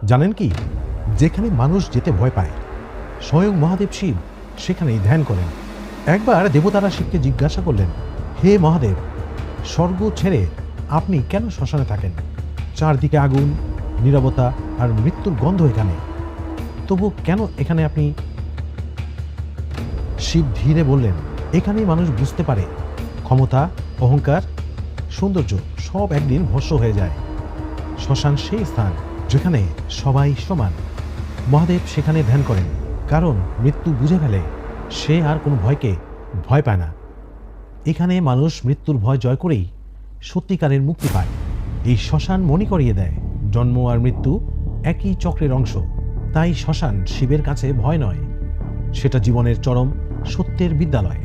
জানেন কি, যেখানে মানুষ যেতে ভয় পায় স্বয়ং মহাদেব শিব সেখানেই ধ্যান করেন। একবার দেবতারা শিবকে জিজ্ঞাসা করলেন, হে মহাদেব, স্বর্গ ছেড়ে আপনি কেন শ্মশানে থাকেন? চারদিকে আগুন, নীরবতা আর মৃত্যুর গন্ধ এখানে, তবু কেন এখানে আপনি? শিব ধীরে বললেন, এখানেই মানুষ বুঝতে পারে ক্ষমতা, অহংকার, সৌন্দর্য সব একদিন ভস্ম হয়ে যায়। শ্মশান সেই স্থান যেখানে সবাই সমান। মহাদেব সেখানে ধ্যান করেন, কারণ মৃত্যু বুঝে ফেলে সে আর কোনো ভয়কে ভয় পায় না। এখানে মানুষ মৃত্যুর ভয় জয় করেই সত্যিকারের মুক্তি পায়। এই শ্মশান মনে করিয়ে দেয় জন্ম আর মৃত্যু একই চক্রের অংশ। তাই শ্মশান শিবের কাছে ভয় নয়, সেটা জীবনের চরম সত্যের বিদ্যালয়।